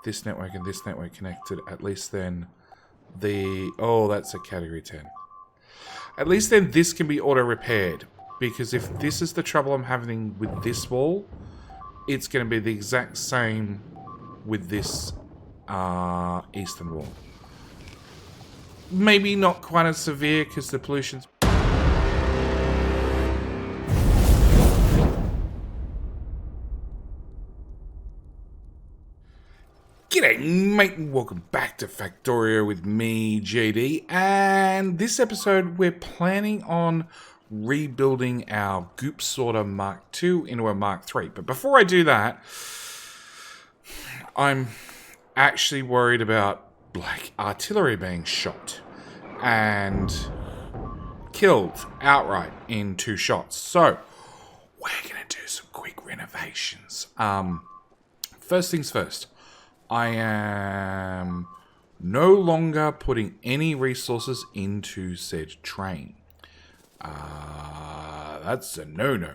this network and this network connected, at least then oh, that's a category 10. At least then this can be auto-repaired. Because if this is the trouble I'm having with this wall, it's going to be the exact same with this eastern wall. Maybe not quite as severe because the pollution's... G'day mate, and welcome back to Factorio with me, JD, and this episode we're planning on rebuilding our Goop sorter Mark II into a Mark III. But before I do that, I'm actually worried about like artillery being shot and killed outright in 2 shots. So we're gonna do some quick renovations. First things first. I am no longer putting any resources into said train. That's a no-no.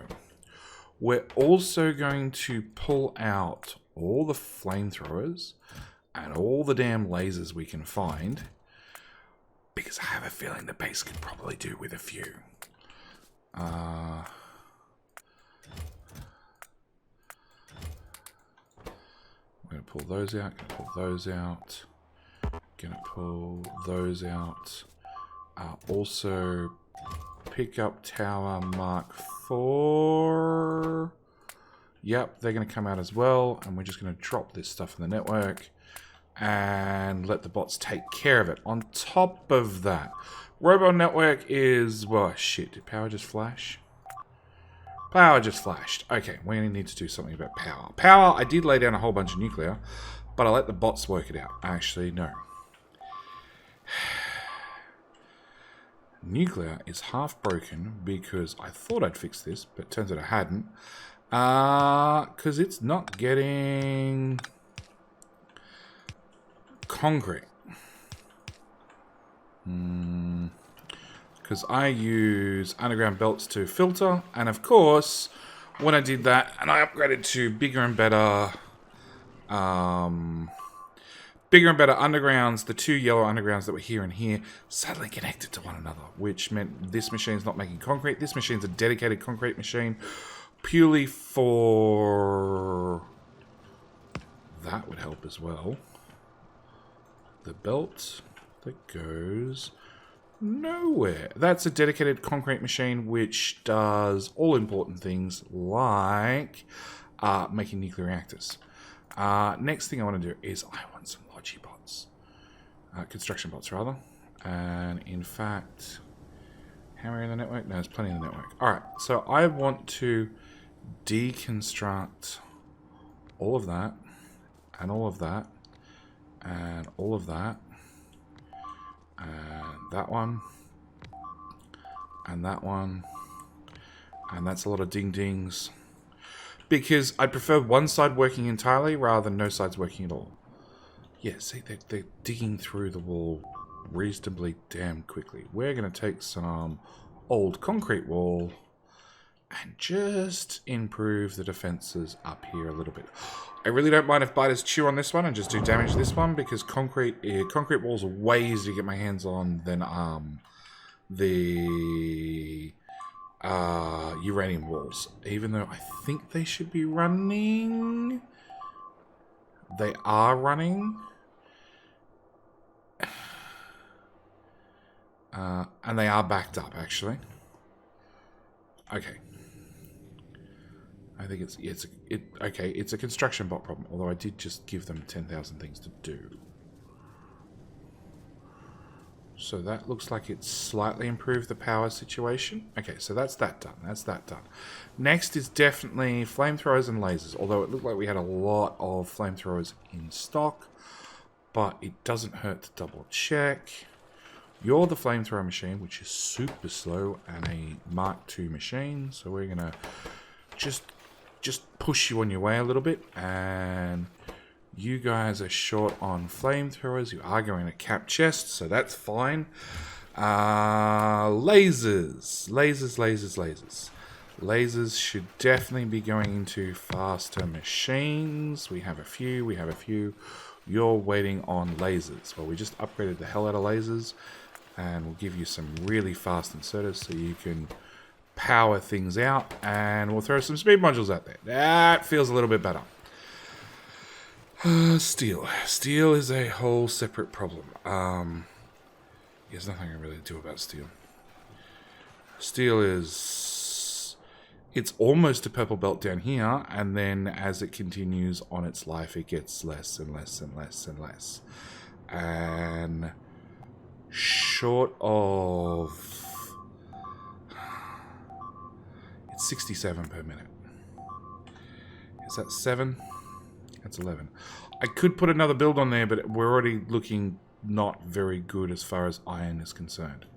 We're also going to pull out all the flamethrowers and all the damn lasers we can find, because I have a feeling the base could probably do with a few. We're going to pull those out, going to pull those out, going to pull those out. Also, pick up tower Mark IV. Yep, they're going to come out as well, and we're just going to drop this stuff in the network and let the bots take care of it. On top of that, Robo Network is... well, shit, did power just flash? Power just flashed. Okay, we need to do something about power. Power, I did lay down a whole bunch of nuclear, but I let the bots work it out. Actually, no. Nuclear is half broken because I thought I'd fix this, but turns out I hadn't. Because it's not getting concrete. Because I use underground belts to filter, and of course, when I did that, and I upgraded to bigger and better undergrounds, the 2 yellow undergrounds that were here and here suddenly connected to one another, which meant this machine's not making concrete. This machine's a dedicated concrete machine, purely for... that would help as well. The belt that goes... nowhere. That's a dedicated concrete machine which does all important things like making nuclear reactors. Next thing I want to do is I want some logi bots. Construction bots, rather. And in fact, how many in the network? No, there's plenty in the network. Alright, so I want to deconstruct all of that, and all of that, and all of that. And that one, and that one, and that's a lot of ding-dings. Because I prefer one side working entirely rather than no sides working at all. Yeah, see, they're digging through the wall reasonably damn quickly. We're going to take some old concrete wall and just improve the defenses up here a little bit. I really don't mind if biters chew on this one and just do damage to this one, because concrete walls are way easier to get my hands on than the uranium walls. Even though I think they should be running. They are running. And they are backed up, actually. Okay. I think it's a construction bot problem, although I did just give them 10,000 things to do. So that looks like it's slightly improved the power situation. Okay, so that's that done. That's that done. Next is definitely flamethrowers and lasers, although it looked like we had a lot of flamethrowers in stock, but it doesn't hurt to double check. You're the flamethrower machine, which is super slow, and a Mark II machine, so we're gonna just push you on your way a little bit, and you guys are short on flamethrowers. You are going to cap chest, so that's fine. Lasers. Lasers should definitely be going into faster machines. We have a few. You're waiting on lasers. Well, we just upgraded the hell out of lasers, and we'll give you some really fast inserters so you can power things out, and we'll throw some speed modules out there. That feels a little bit better. Steel. Steel is a whole separate problem. There's nothing I can really do about steel. Steel is... It's almost a purple belt down here, and then as it continues on its life, it gets less and less and less and less. And short of... It's 67 per minute. Is that 7? That's 11. I could put another build on there, but we're already looking not very good as far as iron is concerned.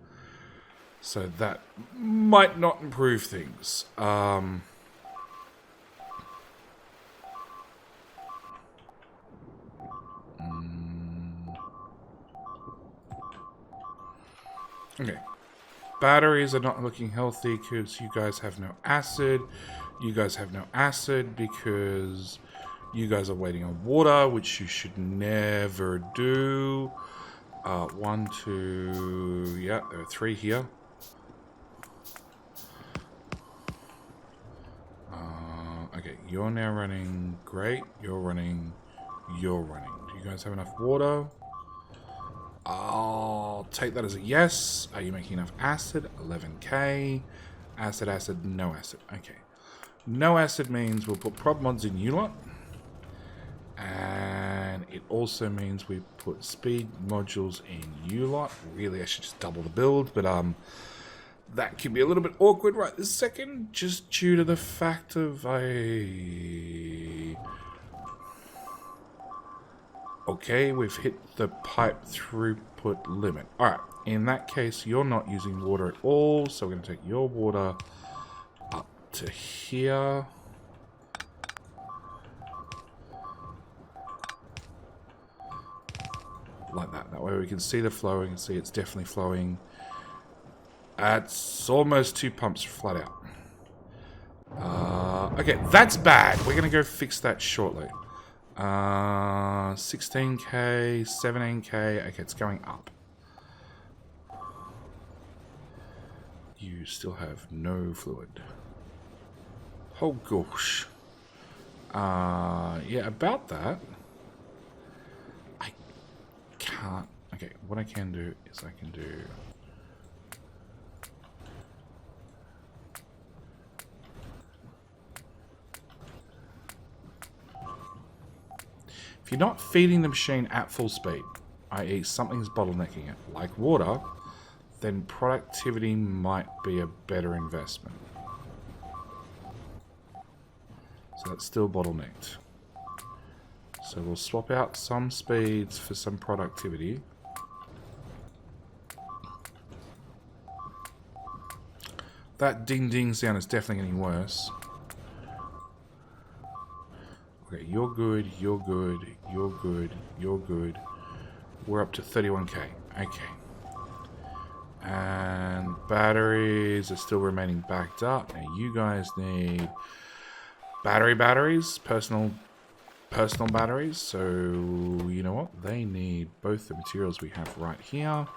So that might not improve things. Okay. Batteries are not looking healthy because you guys have no acid. You guys have no acid because you guys are waiting on water, which you should never do. 1, 2... Yeah, there are 3 here. Okay, you're now running. Great. You're running. You're running. Do you guys have enough water? I'll take that as a yes. Are you making enough acid? 11k. Acid, acid, no acid. Okay. No acid means we'll put prod mods in you lot. And it also means we put speed modules in you lot. Really, I should just double the build, but that can be a little bit awkward right this second, just due to the fact of Okay, we've hit the pipe throughput limit. Alright, in that case, you're not using water at all, so we're going to take your water up to here. Like that. That way we can see the flow, we can see it's definitely flowing. It's almost 2 pumps flat out. Okay, that's bad. We're going to go fix that shortly. 16k, 17k. Okay, it's going up. You still have no fluid. Oh gosh. Yeah, about that. I can't. Okay, what I can do is I can do... If you're not feeding the machine at full speed, i.e. something's bottlenecking it, like water, then productivity might be a better investment. So that's still bottlenecked. So we'll swap out some speeds for some productivity. That ding-ding sound is definitely getting worse. Okay, you're good, you're good, you're good, you're good. We're up to 31k. Okay. And batteries are still remaining backed up. Now you guys need batteries, personal batteries. So you know what? They need both the materials we have right here.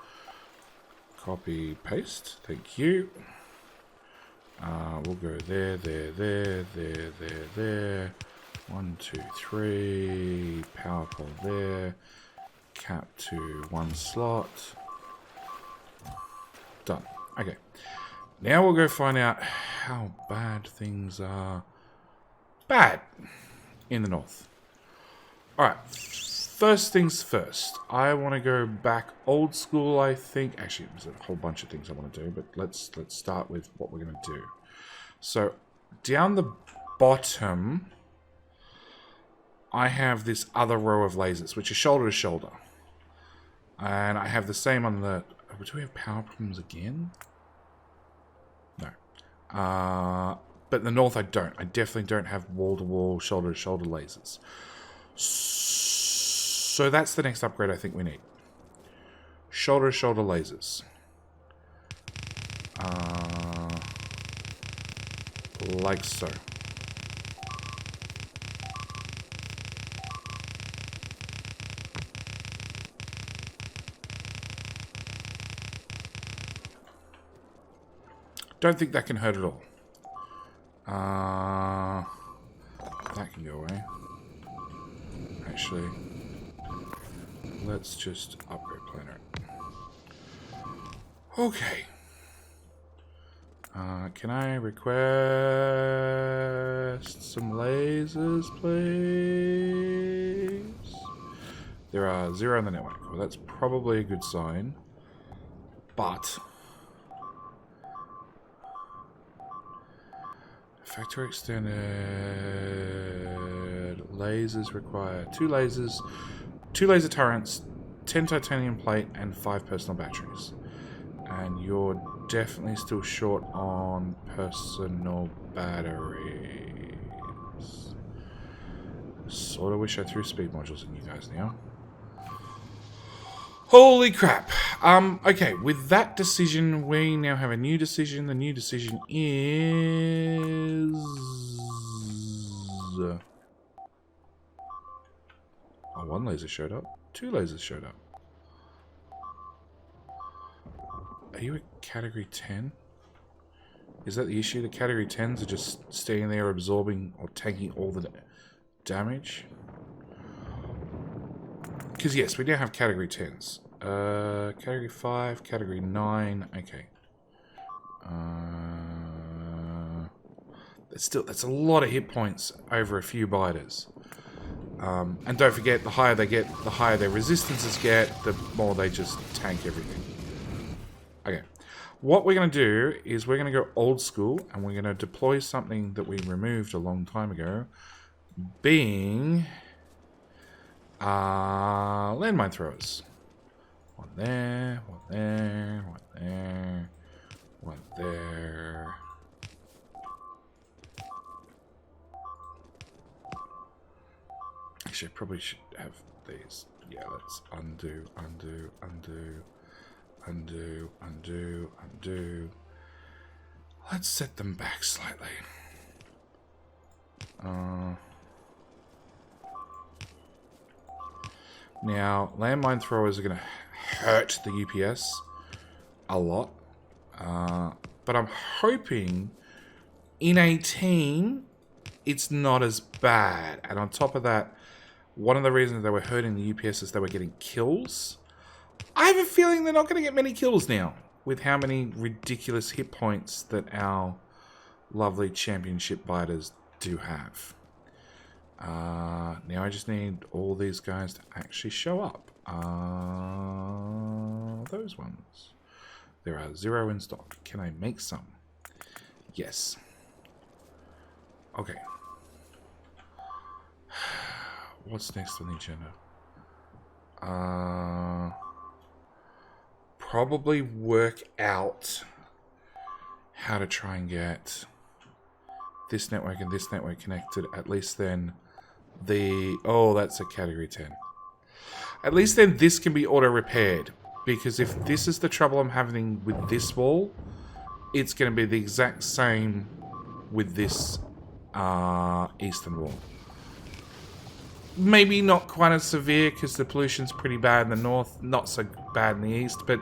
Copy, paste. Thank you. We'll go there, there, there, there, there, there. 1, 2, 3. Power pole there. Cap to 1 slot. Done. Okay. Now we'll go find out how bad things are. Bad in the north. Alright. First things first. I want to go back old school, I think. Actually, there's a whole bunch of things I want to do, but let's start with what we're going to do. So, down the bottom, I have this other row of lasers, which are shoulder to shoulder. And I have the same on the... Do we have power problems again? No. But in the north I don't. I definitely don't have wall-to-wall, shoulder-to-shoulder lasers. So that's the next upgrade I think we need. Shoulder-to-shoulder lasers. Like so. Don't think that can hurt at all. That can go away. Actually, let's just upgrade planet. Okay. Can I request some lasers, please? There are 0 on the network. Well, that's probably a good sign. But Factorio extended lasers require 2 lasers, 2 laser turrets, 10 titanium plate, and 5 personal batteries. And you're definitely still short on personal batteries. Sort of wish I threw speed modules in you guys now. Holy crap. Okay, with that decision, we now have a new decision. The new decision is... Oh, 1 laser showed up. 2 lasers showed up. Are you a category 10? Is that the issue? The category 10s are just staying there absorbing or taking all the damage? Because yes, we now have category 10s. Category 5, category 9, okay. That's a lot of hit points over a few biters. And don't forget, the higher they get, the higher their resistances get, the more they just tank everything. Okay. What we're going to do is we're going to go old school, and we're going to deploy something that we removed a long time ago, being landmine throwers. 1 there, 1 there, 1 there, 1 there. Actually, I probably should have these. Yeah, let's undo, undo, undo, undo, undo, undo. Let's set them back slightly. Now, landmine throwers are going to hurt the UPS a lot. But I'm hoping in 18 it's not as bad. And on top of that, one of the reasons they were hurting the UPS is they were getting kills. I have a feeling they're not going to get many kills now, with how many ridiculous hit points that our lovely championship biters do have. Now I just need all these guys to actually show up. Those ones. There are 0 in stock. Can I make some? Yes. Okay. What's next on the agenda? Probably work out how to try and get this network and this network connected. At least then the... Oh, that's a category 10. At least then this can be auto-repaired. Because if this is the trouble I'm having with this wall, it's going to be the exact same with this eastern wall. Maybe not quite as severe because the pollution's pretty bad in the north, not so bad in the east, but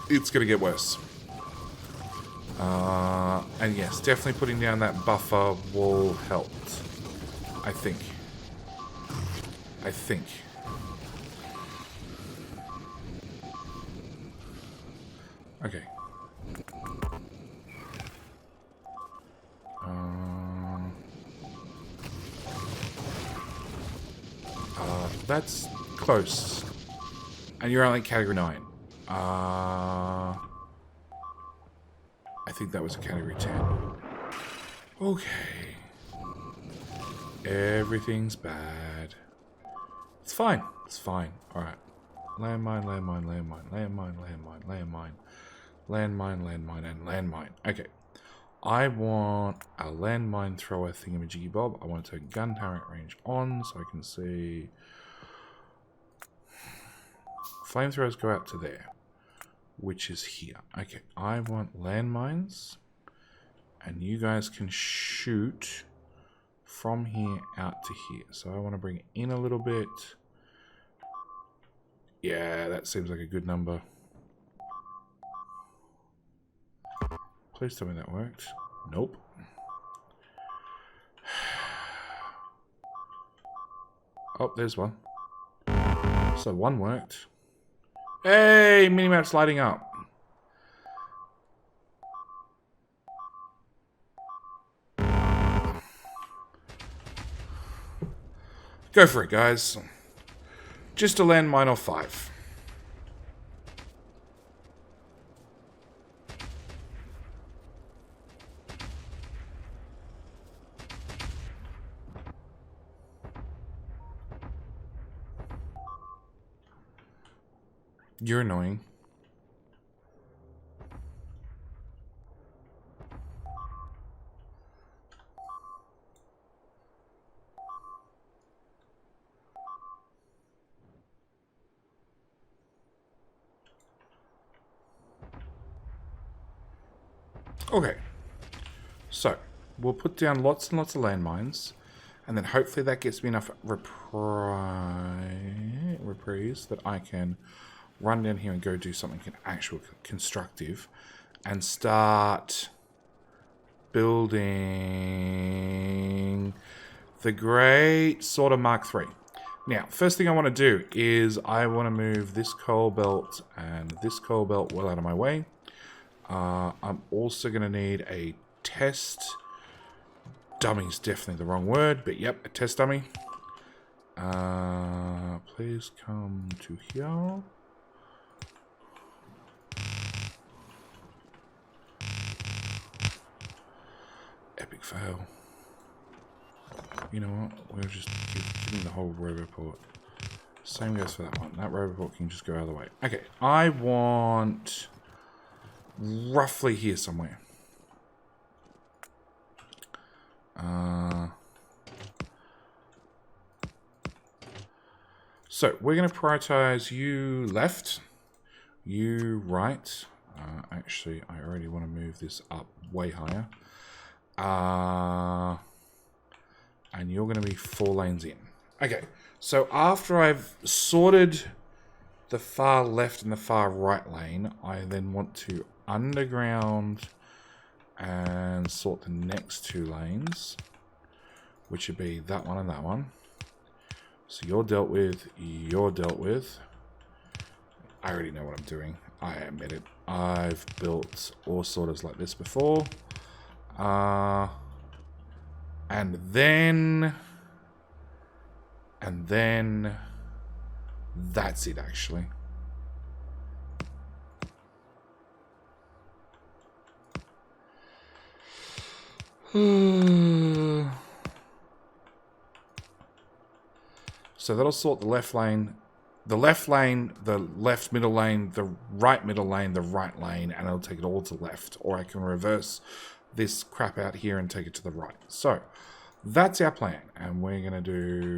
it's going to get worse. And yes, definitely putting down that buffer wall helped. I think. Okay. That's close. And you're only category 9. I think that was a category 10. Okay. Everything's bad. It's fine. It's fine. Alright. Landmine, landmine, landmine, landmine, landmine, landmine. Landmine, landmine, and landmine. Okay. I want a landmine thrower thingamajiggy bob. I want to turn gun turret range on so I can see. Flamethrowers go out to there, which is here. Okay, I want landmines, and you guys can shoot from here out to here. So I want to bring it in a little bit. Yeah, that seems like a good number. Please tell me that worked. Nope. Oh, there's one. So one worked. Hey, minimap's lighting up. Go for it, guys. Just a landmine off 5. You're annoying. Okay. So, we'll put down lots and lots of landmines. And then hopefully that gets me enough reprise that I can run down here and go do something actual constructive. And start building the Great Sorter Mark III. Now, first thing I want to do is I want to move this coal belt and this coal belt well out of my way. I'm also going to need a test. Dummy's definitely the wrong word, but yep, a test dummy. Please come to here. Epic fail. You know what? We'll just give me the whole roboport. Same goes for that one. That roboport can just go out of the way. Okay, I want roughly here somewhere. So we're going to prioritize you left, you right. Actually, I already want to move this up way higher. And you're going to be 4 lanes in. Okay, so after I've sorted the far left and the far right lane, I then want to underground and sort the next 2 lanes, which would be that one and that one. So you're dealt with, you're dealt with. I already know what I'm doing. I admit it. I've built ore sorters like this before. And then that's it actually. So that'll sort the left lane, the left lane, the left middle lane, the right middle lane, the right lane, and it'll take it all to left. Or I can reverse this crap out here and take it to the right. So that's our plan. And we're going to do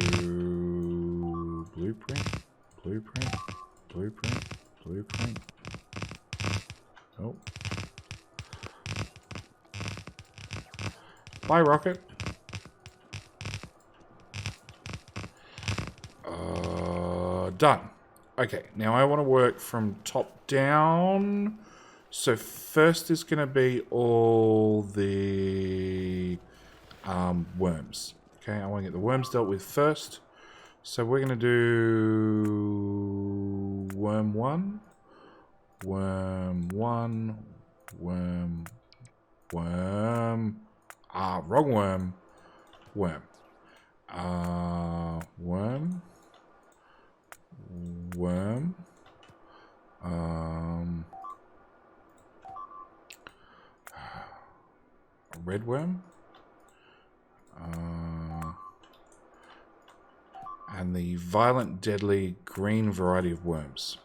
blueprint, blueprint, blueprint, blueprint. Oh. Bye, Rocket. Done. Okay, now I want to work from top down. So first is going to be all the worms. Okay, I want to get the worms dealt with first. So we're going to do worm 1, worm 1, worm, wrong worm, worm, worm, worm, red worm, and the violent, deadly green variety of worms.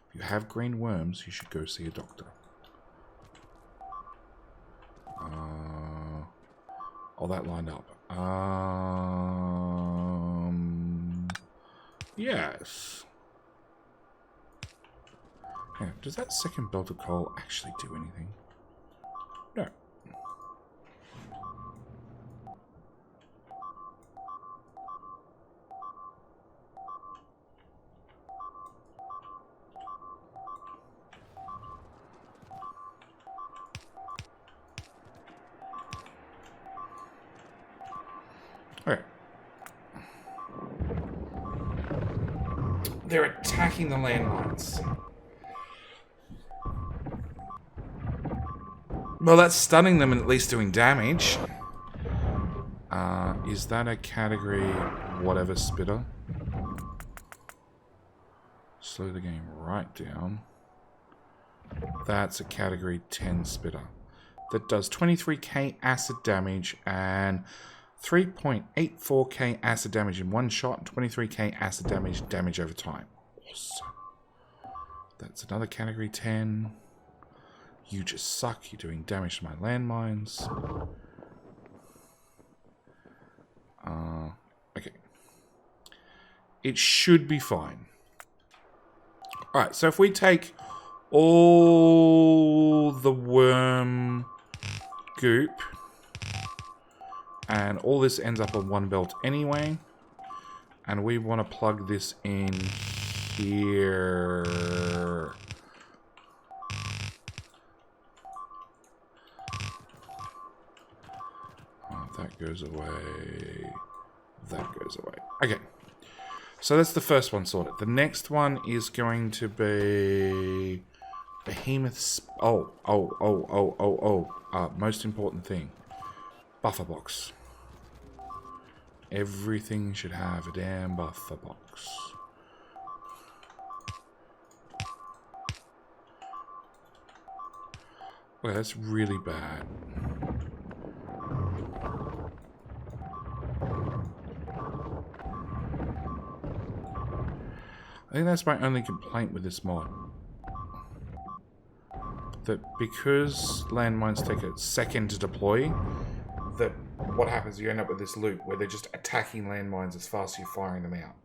If you have green worms, you should go see a doctor. All that lined up. Yes. Yeah, does that second belt of coal actually do anything? No. They're attacking the landmines. Well, that's stunning them and at least doing damage. Is that a category whatever spitter? Slow the game right down. That's a category 10 spitter. That does 23k acid damage and 3.84k acid damage in one shot and 23k acid damage over time. Awesome. That's another category 10. You just suck. You're doing damage to my landmines. Okay. It should be fine. Alright, so if we take all the worm goop, and all this ends up on one belt anyway, and we want to plug this in here. Oh, that goes away. That goes away. Okay. So that's the first one sorted. The next one is going to be Behemoth's... most important thing. Buffer box. Everything should have a damn buffer box. Okay, that's really bad. I think that's my only complaint with this mod. That because landmines take a second to deploy, that what happens, you end up with this loop where they're just attacking landmines as fast as you're firing them out.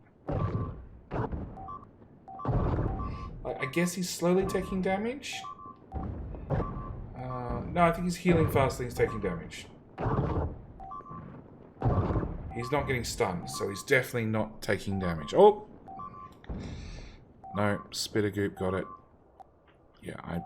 I guess he's slowly taking damage? No, I think he's healing faster than he's taking damage. He's not getting stunned, so he's definitely not taking damage. Oh! No, Spitter Goop got it. Yeah, I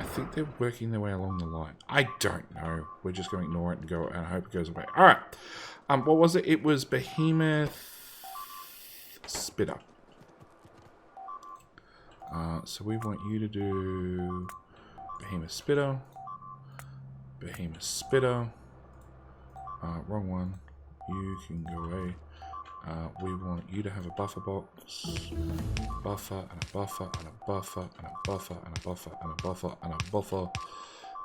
think they're working their way along the line. I don't know. We're just going to ignore it and go and hope it goes away. Alright. What was it? It was Behemoth Spitter. So we want you to do Behemoth Spitter. Behemoth Spitter. Wrong one. You can go away. We want you to have a buffer box. Buffer and a buffer and a buffer and a buffer and a buffer and a buffer and a buffer.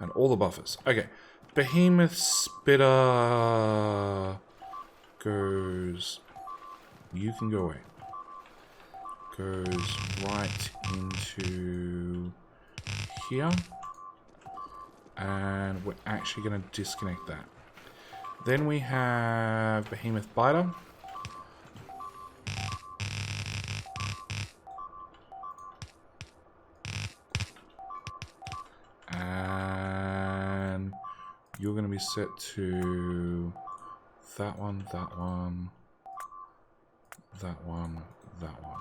And all the buffers. Okay. Behemoth Spitter goes... You can go away. Goes right into here. And we're actually going to disconnect that. Then we have Behemoth Biter. And you're going to be set to that one, that one, that one, that one.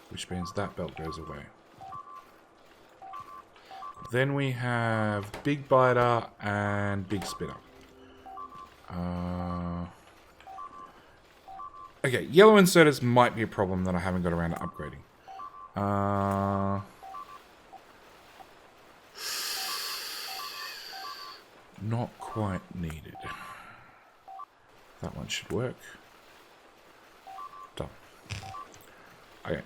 Which means that belt goes away. Then we have Big Biter and Big Spitter. Okay, yellow inserters might be a problem that I haven't got around to upgrading. Not quite needed. That one should work. Done. Okay.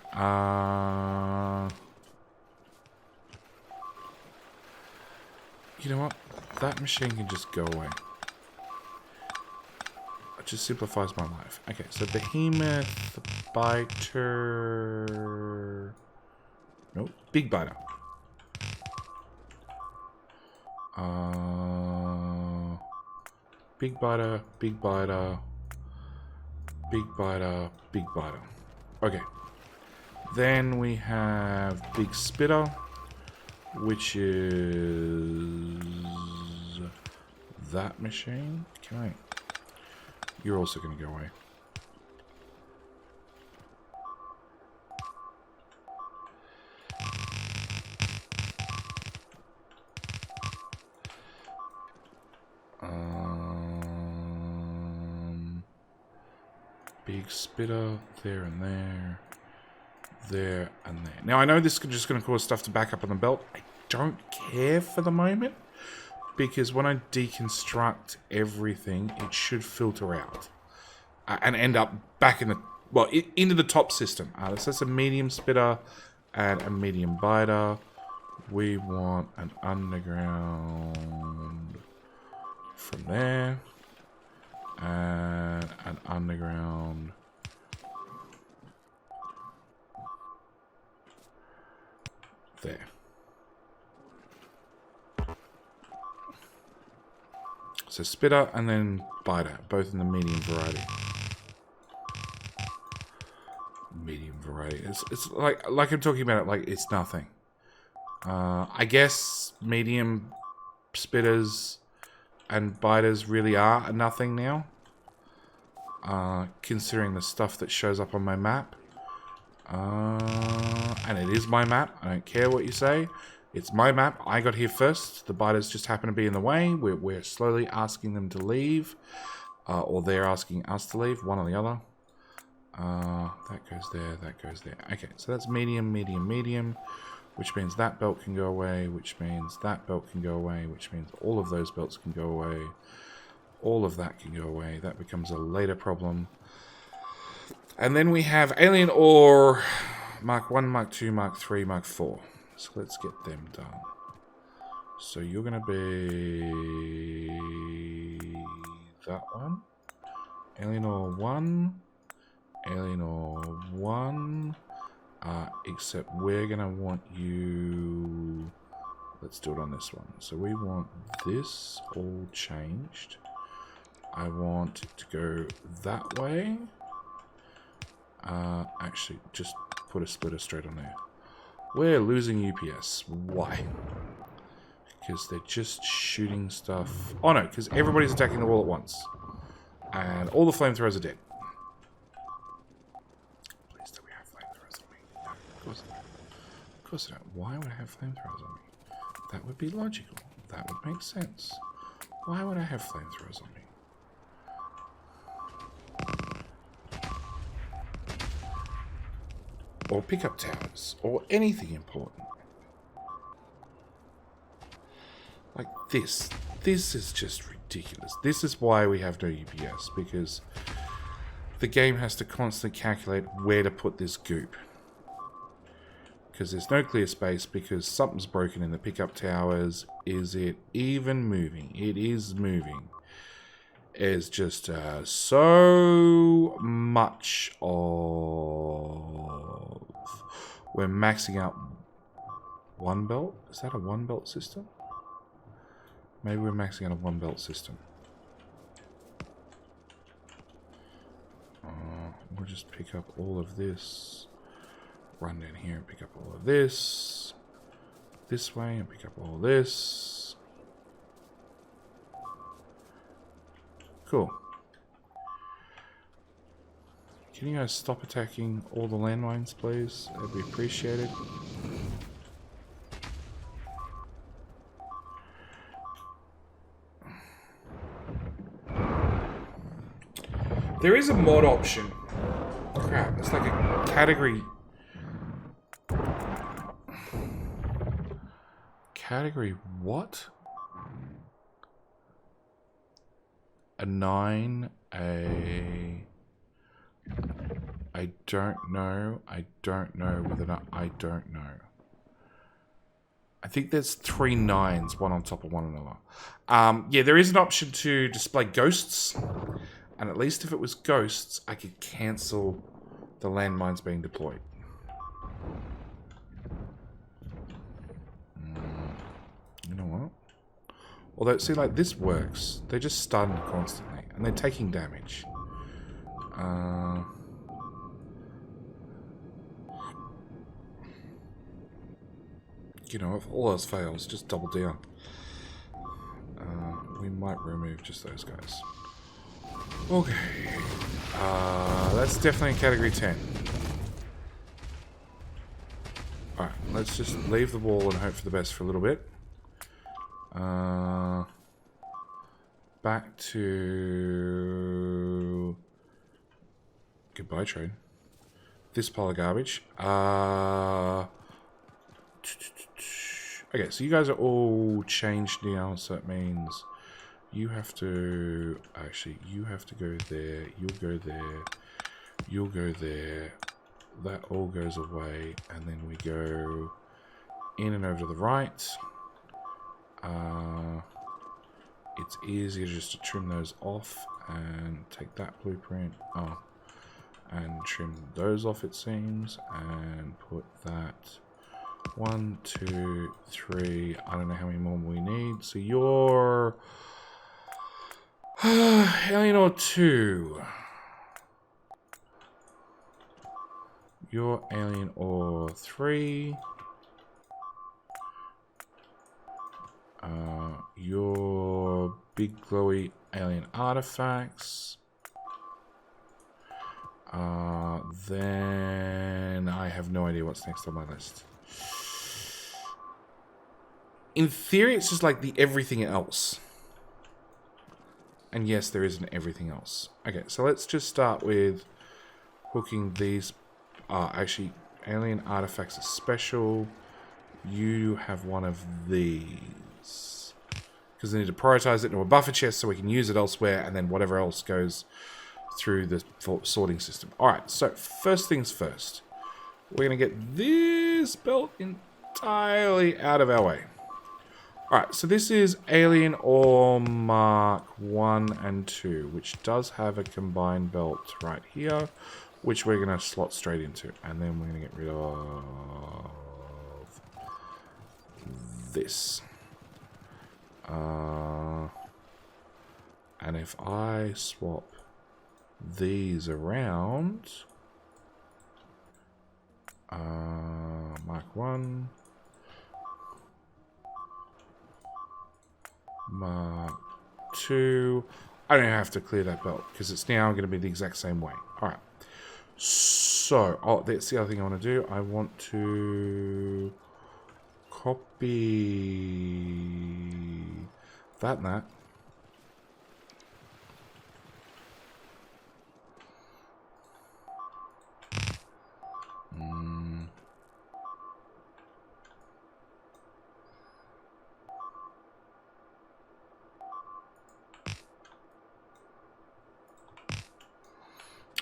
You know what? That machine can just go away. It just simplifies my life. Okay, so Behemoth Biter... Nope. Big Biter. Big Biter, Big Biter, Big Biter, Big Biter. Okay. Then we have Big Spitter, which is that machine. Can I? You're also going to go away. Big spitter there and there. There and there. Now, I know this is just going to cause stuff to back up on the belt. I don't care for the moment, because when I deconstruct everything, it should filter out and end up back in the, well, into the top system. So that's a medium spitter and a medium biter. We want an underground from there and an underground there. So spitter and then biter, both in the medium variety. Medium variety. It's like I'm talking about it like it's nothing. I guess medium spitters and biters really are nothing now. Considering the stuff that shows up on my map. And it is my map. I don't care what you say. It's my map. I got here first. The biters just happen to be in the way. We're slowly asking them to leave. Or they're asking us to leave. One or the other. That goes there. That goes there. Okay, so that's medium, medium, medium. Which means that belt can go away. Which means that belt can go away. Which means all of those belts can go away. All of that can go away. That becomes a later problem. And then we have alien ore Mark 1, Mark 2, Mark 3, Mark 4. So let's get them done. So you're going to be that one. Alien ore 1. Alien ore 1. Except we're going to want you... Let's do it on this one. So we want this all changed. I want it to go that way. Actually, just put a splitter straight on there. We're losing UPS. Why? Because they're just shooting stuff. Oh no, because everybody's attacking the wall at once. And all the flamethrowers are dead. Please do we have flamethrowers on me? No, of course not. Of course I don't. Why would I have flamethrowers on me? That would be logical. That would make sense. Why would I have flamethrowers on me? Or pickup towers, or anything important. Like this. This is just ridiculous. This is why we have no UPS, because the game has to constantly calculate where to put this goop. Because there's no clear space, because something's broken in the pickup towers. Is it even moving? It is moving. Is just so much of... We're maxing out one belt? Is that a one belt system? Maybe we're maxing out a one belt system. We'll just pick up all of this. Run down here and pick up all of this. This way and pick up all this. Cool. Can you guys stop attacking all the landmines, please? That'd be appreciated. There is a mod option. Crap, it's like a category... Category what? A 9, a... I don't know whether or not I don't know. I think there's 3 9s, one on top of one another. Yeah, there is an option to display ghosts. And at least if it was ghosts, I could cancel the landmines being deployed. You know what? Although, see, like, this works. They're just stunned constantly. And they're taking damage. You know, if all else fails, just double down. We might remove just those guys. Okay. That's definitely category 10. Alright, let's just leave the wall and hope for the best for a little bit. Back to Goodbye, train. This pile of garbage. Okay, so you guys are all changed now, so it means you have to... Actually, you have to go there. You'll go there. You'll go there. That all goes away, and then we go in and over to the right. It's easier just to trim those off and take that blueprint. And trim those off, it seems, and put that 1, 2, 3. I don't know how many more we need. So you're Alien Ore 2. You're Alien Ore 3. Your big glowy alien artifacts. Then I have no idea what's next on my list. In theory, it's just like the everything else. And yes, there is an everything else. Okay, so let's just start with hooking these. Actually, alien artifacts are special. You have one of these. Because I need to prioritize it into a buffer chest so we can use it elsewhere, and then whatever else goes through the sorting system. Alright, so first things first. We're going to get this belt entirely out of our way. Alright, so this is Alien Ore Mark 1 and 2, which does have a combined belt right here, which we're going to slot straight into. And then we're going to get rid of this. And if I swap these around, Mark 1, Mark 2, I don't have to clear that belt because it's now going to be the exact same way. Alright, so, that's the other thing I want to do. I want to copy that and that.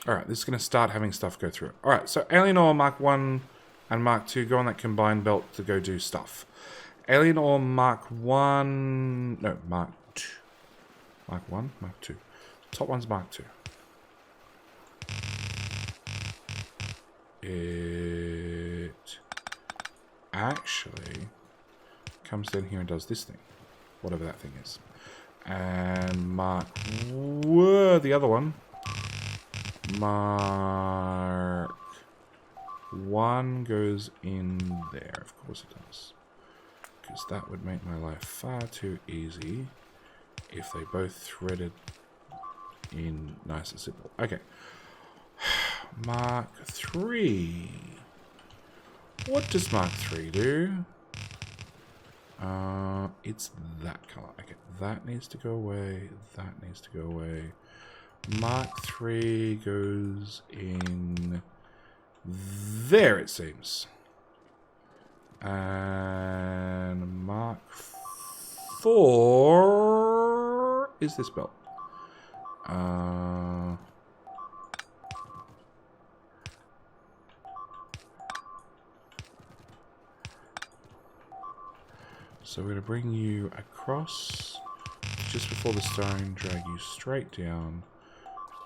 Alright, this is going to start having stuff go through it. Alright, so Alien Ore Mark 1 and Mark 2 go on that combined belt to go do stuff. Alien Ore Mark 1... No, Mark 2. Mark 1, Mark 2. Top one's Mark 2. It actually comes down here and does this thing. Whatever that thing is. And Mark... Whoa, the other one. Mark 1 goes in there. Of course it does. Because that would make my life far too easy if they both threaded in nice and simple. Okay. Mark 3. What does Mark 3 do? It's that color. Okay, that needs to go away. That needs to go away. Mark 3 goes in there, it seems. And Mark 4 is this belt. So we're going to bring you across just before the stone, drag you straight down,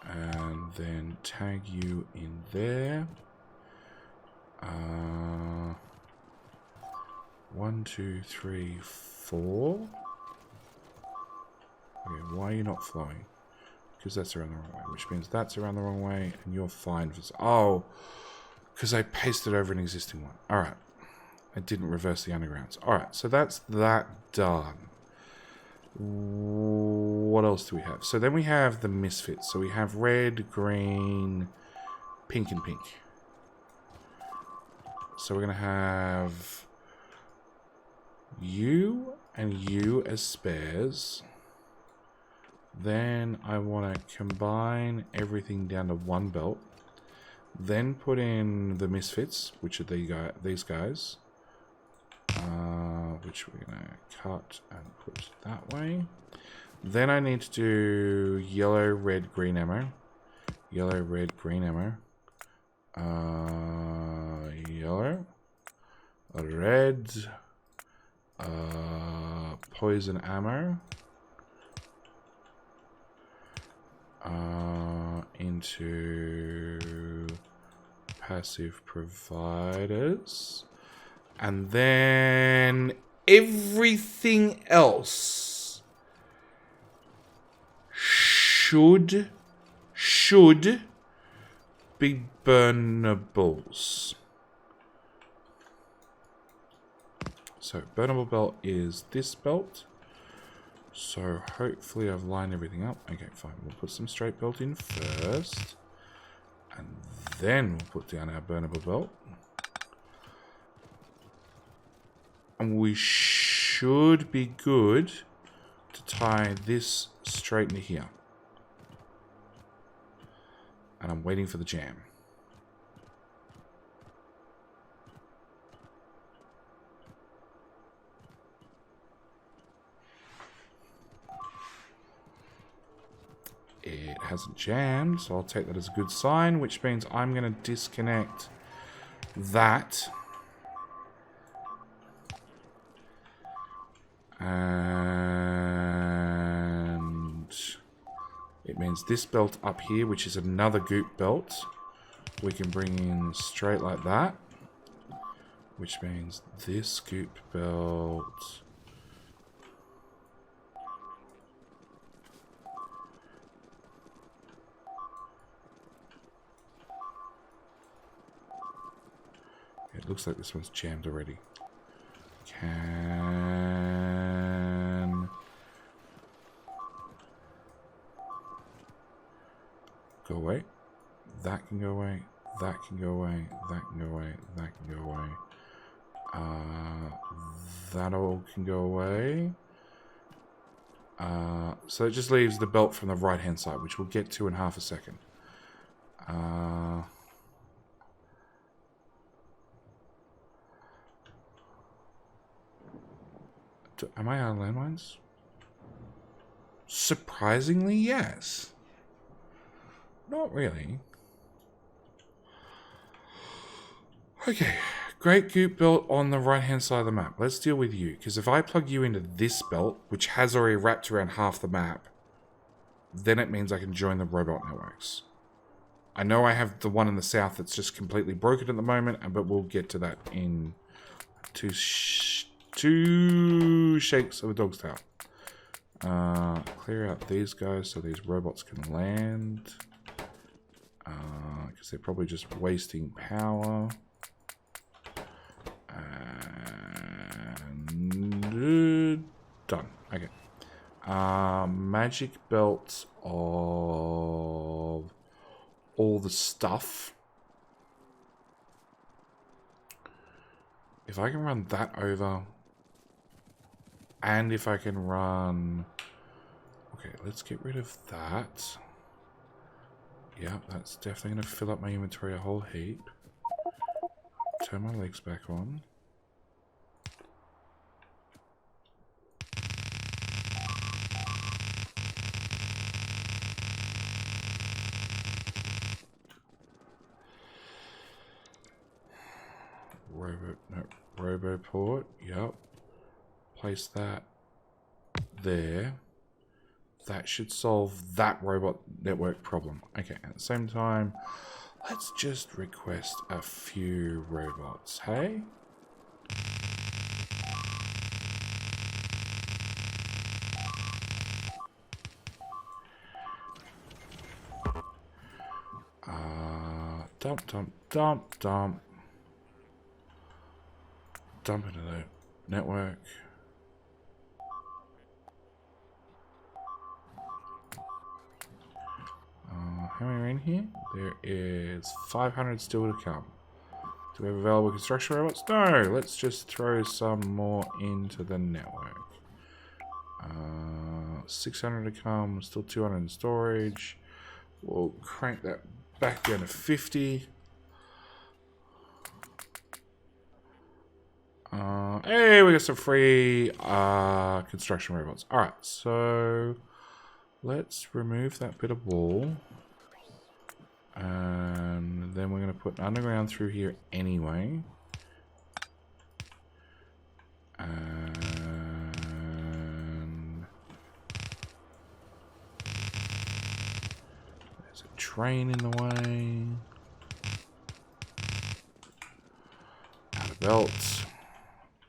and then tag you in there. 1, 2, 3, 4. Okay, why are you not flowing? Because that's around the wrong way, which means that's around the wrong way, and you're fine for... Oh, because I pasted over an existing one. Alright. I didn't reverse the undergrounds. Alright, so that's that done. What else do we have? So then we have the misfits. So we have red, green, pink, and pink. So we're going to have you and you as spares. Then I want to combine everything down to one belt. Then put in the misfits, which are these guys. Which we're going to cut and put that way. Then I need to do yellow, red, green ammo. Yellow, red, green ammo. Yellow. Red. Poison ammo. Into passive providers. And then everything else should be burnables. So burnable belt is this belt. So hopefully I've lined everything up. Okay, fine. We'll put some straight belt in first. And then we'll put down our burnable belt. And we should be good to tie this straight into here. And I'm waiting for the jam. It hasn't jammed, so I'll take that as a good sign, which means I'm going to disconnect that. And it means this belt up here, which is another Goop belt, we can bring in straight like that. Which means this Goop belt... It looks like this one's jammed already. Can... go away. That can go away. That can go away. That can go away. That can go away. That all can go away. So it just leaves the belt from the right hand side, which we'll get to in half a second. Am I out of landmines? Surprisingly, yes. Not really. Okay, great Goop belt on the right hand side of the map. Let's deal with you, because if I plug you into this belt, which has already wrapped around half the map, then it means I can join the robot networks. I know I have the one in the south that's just completely broken at the moment, but we'll get to that in two shakes of a dog's tail. Clear out these guys so these robots can land. Because they're probably just wasting power. And done. Okay. Magic belts of all the stuff. If I can run that over, and if I can run... Okay, let's get rid of that. Yeah, that's definitely going to fill up my inventory a whole heap. Turn my legs back on. Roboport, yep. Place that there. That should solve that robot network problem. Okay, at the same time, let's just request a few robots, hey? Dump. Dump into the network. How many are in here? There is 500 still to come. Do we have available construction robots? No! Let's just throw some more into the network. 600 to come, still 200 in storage. We'll crank that back down to 50. Hey, we got some free construction robots. Alright, so let's remove that bit of wall. And then we're going to put an underground through here anyway. And there's a train in the way. Out of belts.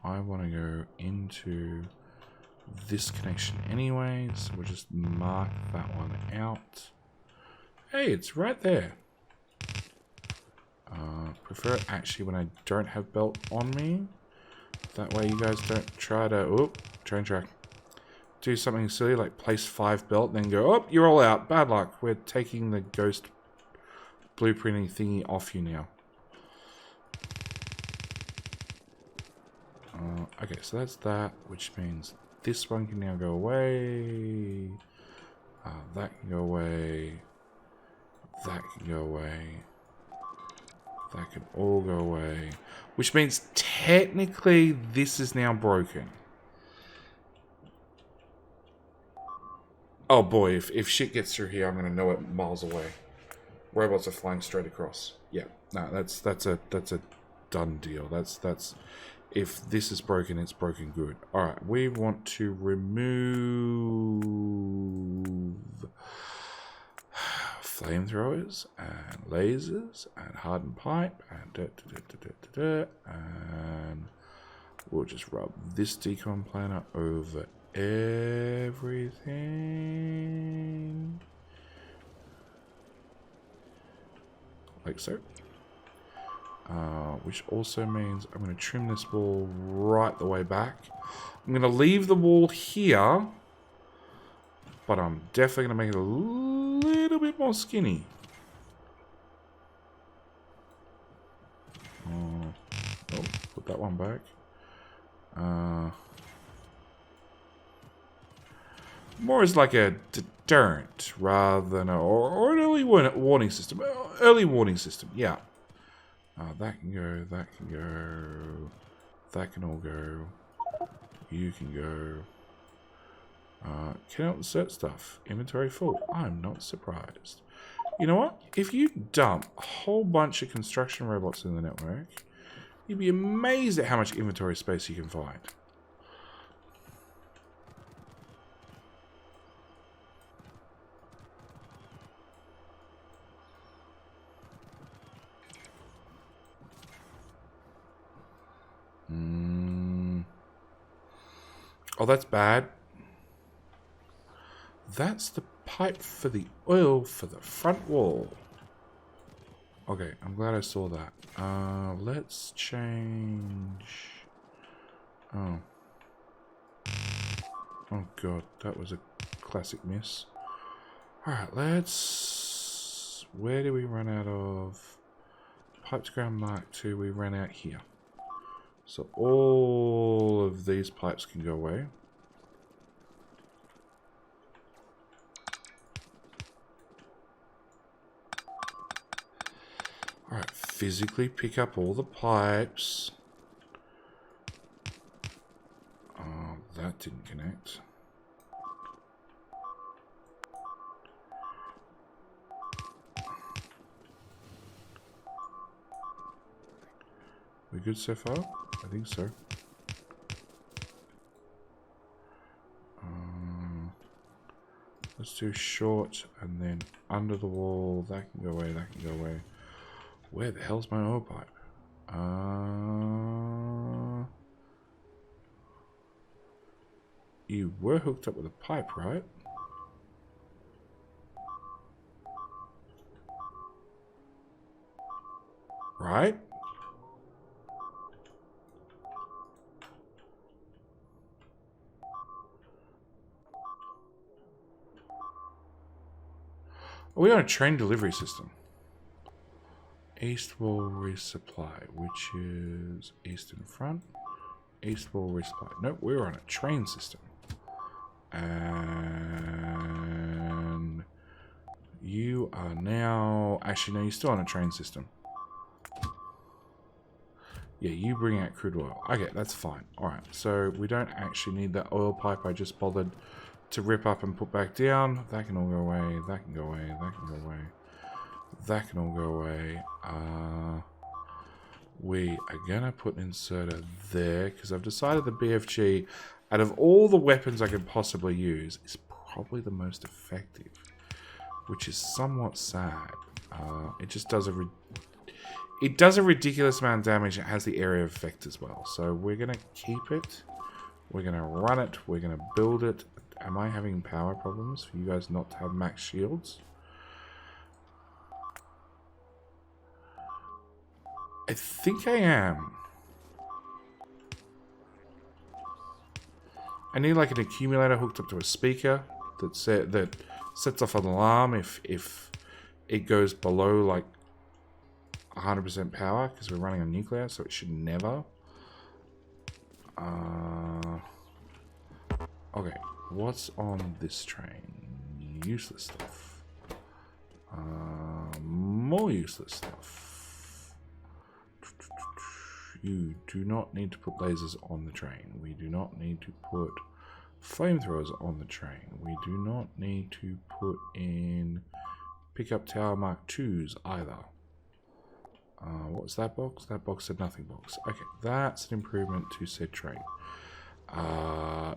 I want to go into this connection anyway, so we'll just mark that one out. Hey, it's right there. Prefer it actually when I don't have belt on me. That way you guys don't try to... Oop, train track. Do something silly like place 5 belt and then go, oh, you're all out. Bad luck. We're taking the ghost blueprinting thingy off you now. Okay, so that's that, which means this one can now go away. That can go away. That can go away. That can all go away. Which means technically this is now broken. Oh boy, if shit gets through here, I'm going to know it miles away. Robots are flying straight across. Yeah, no, that's a done deal. That's if this is broken, it's broken good. Alright, we want to remove flamethrowers and lasers and hardened pipe and and we'll just rub this decon planer over everything like so. Which also means I'm going to trim this wall right the way back. I'm going to leave the wall here, but I'm definitely going to make it a little bit more skinny. Oh, put that one back. More as like a deterrent rather than or an early warning system. Early warning system, yeah. That can go, that can go, that can all go, you can go. Cannot insert stuff. Inventory full. I'm not surprised. You know what? If you dump a whole bunch of construction robots in the network, you'd be amazed at how much inventory space you can find. Oh, that's bad. That's the pipe for the oil for the front wall. Okay, I'm glad I saw that. Let's change... Oh. Oh god, that was a classic miss. Alright, let's... Where do we run out of... Pipe to ground mark 2, we ran out here. So all of these pipes can go away. Alright, physically pick up all the pipes. Oh, that didn't connect. We good so far? I think so. Let's do short and then under the wall. That can go away, that can go away. Where the hell's my oil pipe? You were hooked up with a pipe, right? Right? Are we on a train delivery system? East wall resupply, which is east and front. East wall resupply. Nope, we're on a train system. And you are now... Actually, no, you're still on a train system. Yeah, you bring out crude oil. Okay, that's fine. Alright, so we don't actually need that oil pipe I just bothered to rip up and put back down. That can all go away. That can go away. That can go away. That can all go away. We are going to put an inserter there because I've decided the BFG, out of all the weapons I could possibly use, is probably the most effective, which is somewhat sad. It just does it does a ridiculous amount of damage. It has the area of effect as well. So we're going to keep it. We're going to run it. We're going to build it. Am I having power problems for you guys not to have max shields? I think I am. I need like an accumulator hooked up to a speaker that sets off an alarm if it goes below like 100% power, because we're running on nuclear, so it should never. Okay, what's on this train? Useless stuff. More useless stuff. You do not need to put lasers on the train. We do not need to put flamethrowers on the train. We do not need to put in pickup tower Mark 2s either. What's that box? That box said nothing box. Okay, that's an improvement to said train.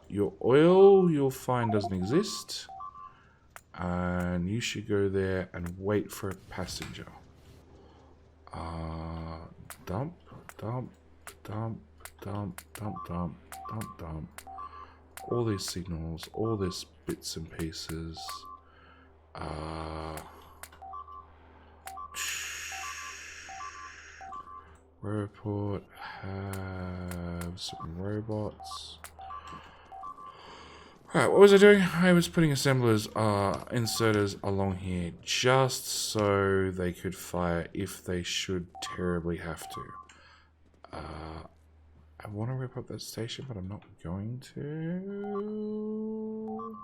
Your oil you'll find doesn't exist. And you should go there and wait for a passenger. Dump, dump, dump, dump, dump, dump, dump, dump. All these signals, all these bits and pieces. Report, have some robots. Alright, what was I doing? I was putting assemblers, inserters along here just so they could fire if they should terribly have to. I want to rip up that station, but I'm not going to.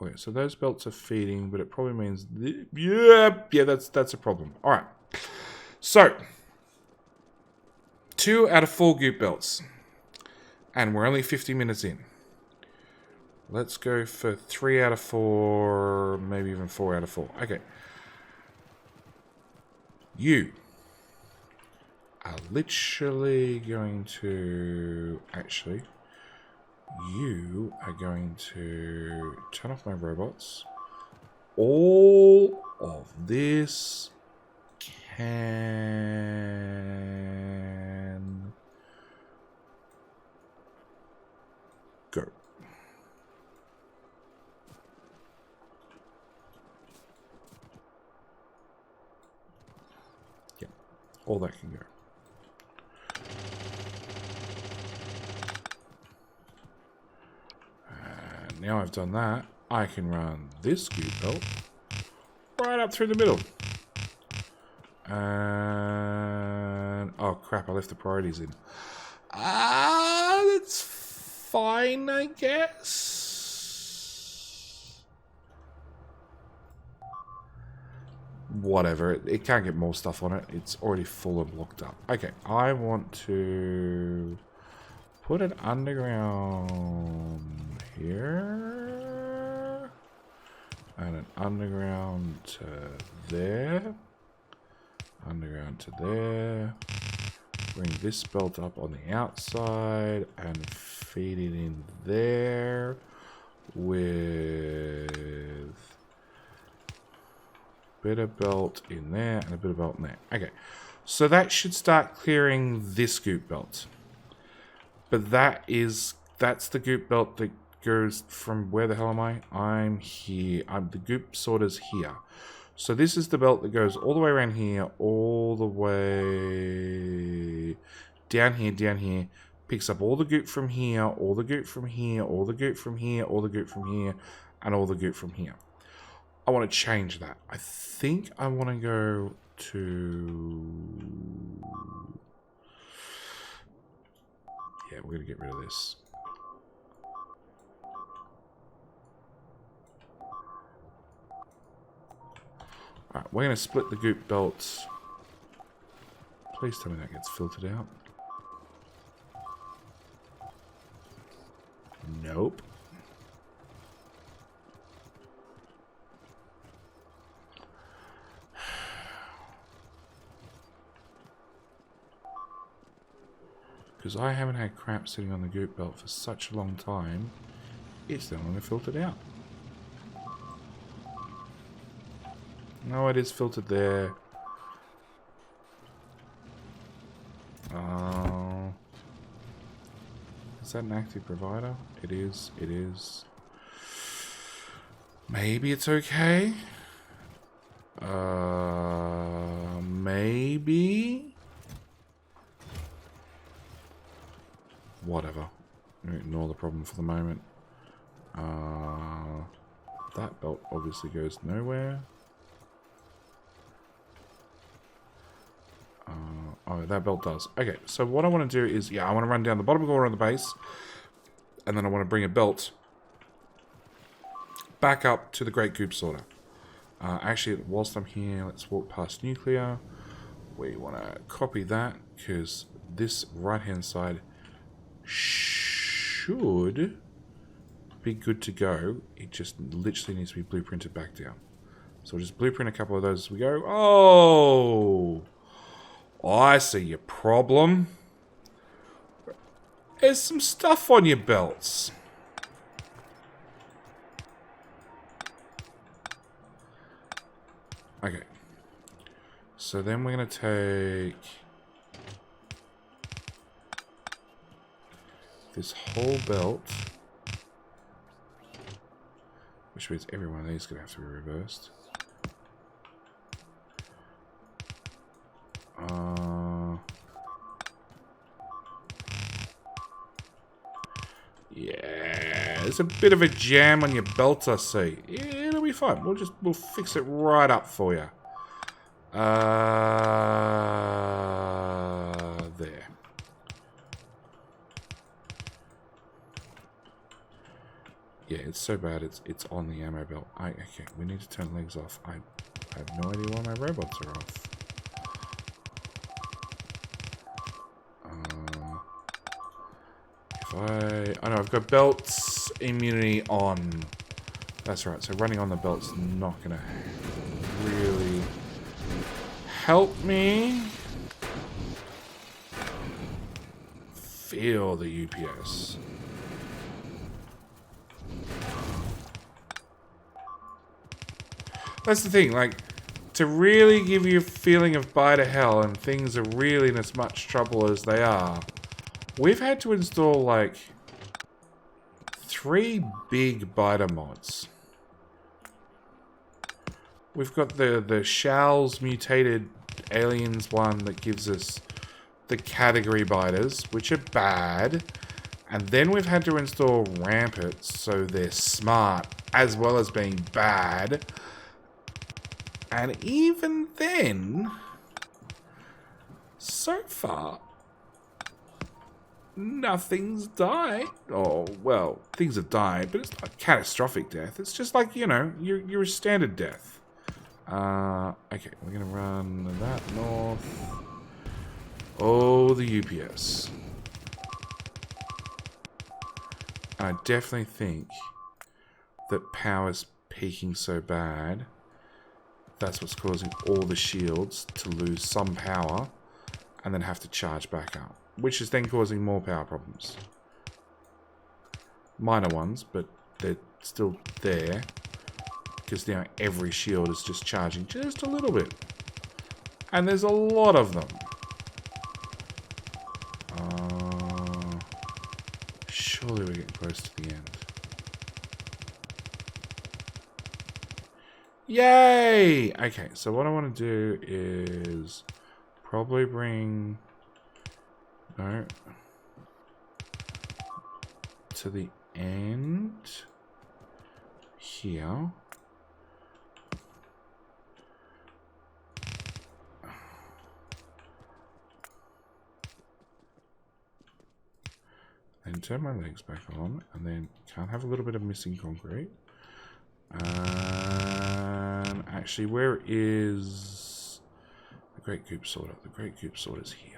Okay, so those belts are feeding, but it probably means yeah, that's a problem. All right, so 2 out of 4 Goop belts, and we're only 50 minutes in. Let's go for 3 out of 4, maybe even 4 out of 4. Okay, you are literally going to you are going to turn off my robots. All of this can go. Yeah, all that can go. Now I've done that, I can run this Goop belt right up through the middle. And oh crap, I left the priorities in. That's fine, I guess. Whatever, it can't get more stuff on it. It's already full and blocked up. Okay, I want to put an underground here. And an underground to there. Underground to there. Bring this belt up on the outside and feed it in there with a bit of belt in there and a bit of belt in there. Okay, so that should start clearing this Goop belt. But that's the Goop belt that goes from where the hell am I? I'm here. The Goop sorter's here. So this is the belt that goes all the way around here, all the way down here, picks up all the Goop from here, all the Goop from here, all the Goop from here, all the Goop from here, and all the Goop from here. I want to change that. I think I want to go to... Yeah, we're going to get rid of this. Alright, we're going to split the goop belts. Please tell me that gets filtered out. Nope. Because I haven't had crap sitting on the goop belt for such a long time, it's no longer filtered out. No, it is filtered there. Is that an active provider? It is. It is. Maybe it's okay. Maybe. Whatever. Ignore the problem for the moment. That belt obviously goes nowhere. Oh, that belt does. Okay, so what I want to do is, yeah, I want to run down the bottom corner of the base, and then I want to bring a belt back up to the Great Goop Sorter. Actually, whilst I'm here, let's walk past nuclear. We want to copy that, because this right-hand side should be good to go. It just literally needs to be blueprinted back down. So we'll just blueprint a couple of those as we go. Oh! I see your problem. There's some stuff on your belts. Okay. So then we're going to take this whole belt, which means every one of these is going to have to be reversed. Yeah, there's a bit of a jam on your belt, I see. Yeah, it'll be fine. We'll fix it right up for you. There. Yeah, it's so bad. It's on the ammo belt. Okay, we need to turn legs off. I have no idea why my robots are off. I know I've got belts immunity on. That's right. So running on the belt's not gonna really help me. Feel the UPS. That's the thing. Like, to really give you a feeling of bite of hell and things are really in as much trouble as they are, we've had to install, like, 3 big biter mods. We've got the Shal's mutated aliens one that gives us the category biters, which are bad. And then we've had to install rampants, so they're smart, as well as being bad. And even then, so far, nothing's died. Oh, well, things have died, but it's not catastrophic death. It's just like, you know, your standard death. Okay, we're going to run that north. Oh, the UPS. I definitely think that power's peaking so bad. That's what's causing all the shields to lose some power and then have to charge back up, which is then causing more power problems. Minor ones, but they're still there because now every shield is just charging just a little bit. And there's a lot of them. Surely we're getting close to the end. Yay! Okay, so what I want to do is probably bring... No. To the end. Here. And turn my legs back on, and then can't have a little bit of missing concrete. And Actually, where is the Great Goop Sorter? The Great Goop Sorter is here.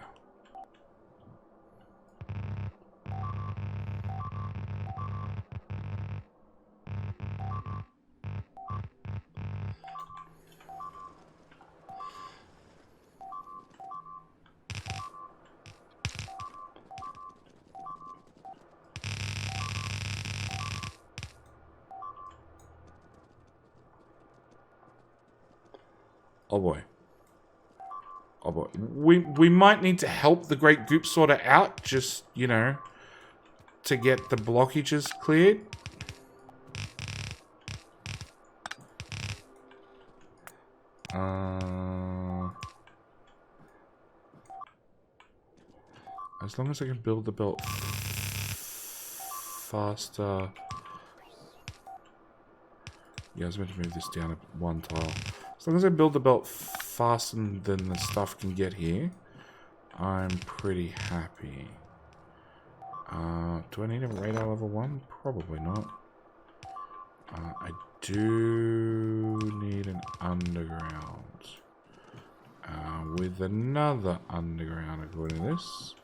Oh boy. Oh boy. We might need to help the Great Goop Sorter out, just, you know, to get the blockages cleared. As long as I can build the belt faster. Yeah, I was meant to move this down one tile. As long as I build the belt faster than the stuff can get here, I'm pretty happy. Do I need a radar level 1? Probably not. I do need an underground. With another underground according to this.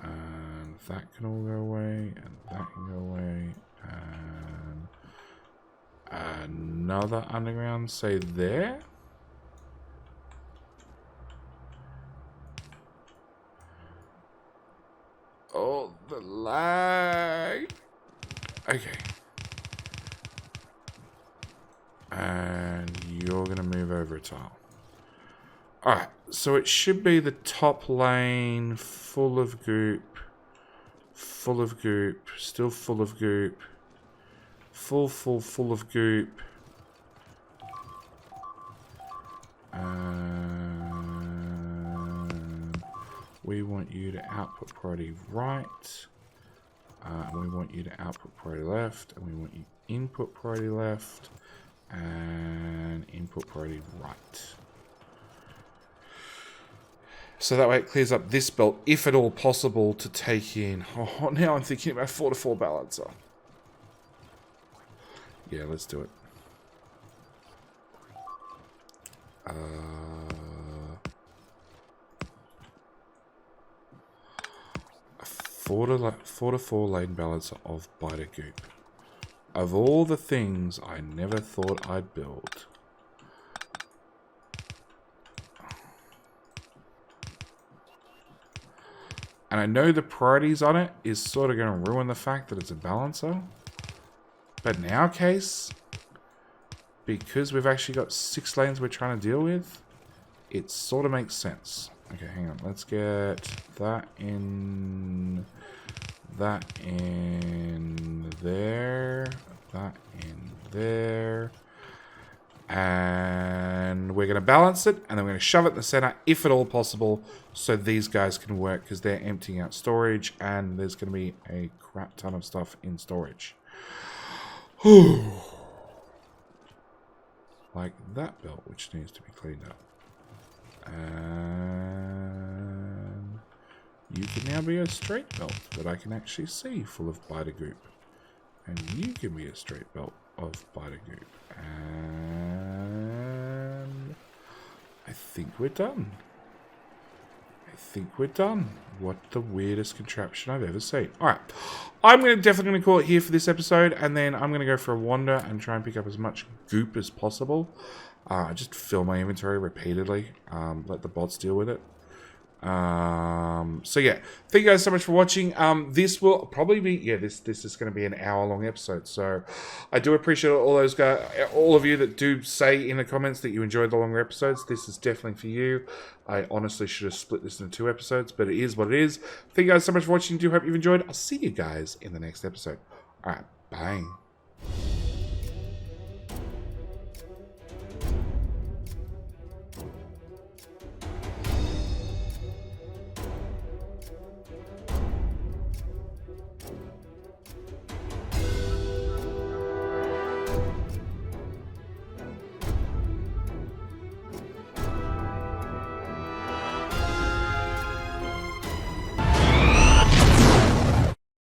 And that can all go away, and that can go away, and another underground, say there. Oh, the lag. Okay. And you're going to move over a tile. Alright, so it should be the top lane full of goop, still full of goop, full of goop. We want you to output priority right, and we want you to output priority left, and we want you input priority left, and input priority right. So that way it clears up this belt, if at all possible, to take in... Oh, now I'm thinking about 4-4 balancer. Yeah, let's do it. A 4-4 lane balancer of Biter Goop. Of all the things I never thought I'd build... And I know the priorities on it is sort of going to ruin the fact that it's a balancer. But in our case, because we've actually got 6 lanes we're trying to deal with, it sort of makes sense. Okay, hang on. Let's get that in there, that in there. And we're going to balance it, and then we're going to shove it in the center, if at all possible, so these guys can work, because they're emptying out storage, and there's going to be a crap ton of stuff in storage. Like that belt, which needs to be cleaned up. And you can now be a straight belt that I can actually see full of Biter Goop. And you can be a straight belt of Biter Goop. And I think we're done. What the weirdest contraption I've ever seen. Alright, I'm definitely going to call it here for this episode, and then I'm going to go for a wander and try and pick up as much goop as possible. Just fill my inventory repeatedly. Let the bots deal with it. So yeah, thank you guys so much for watching. This will probably be, yeah, this is going to be an hour-long episode. So I do appreciate all those guys, all of you that do say in the comments that you enjoyed the longer episodes. This is definitely for you. I honestly should have split this into 2 episodes, but it is what it is. Thank you guys so much for watching. Do hope you've enjoyed. I'll see you guys in the next episode. All right, bye.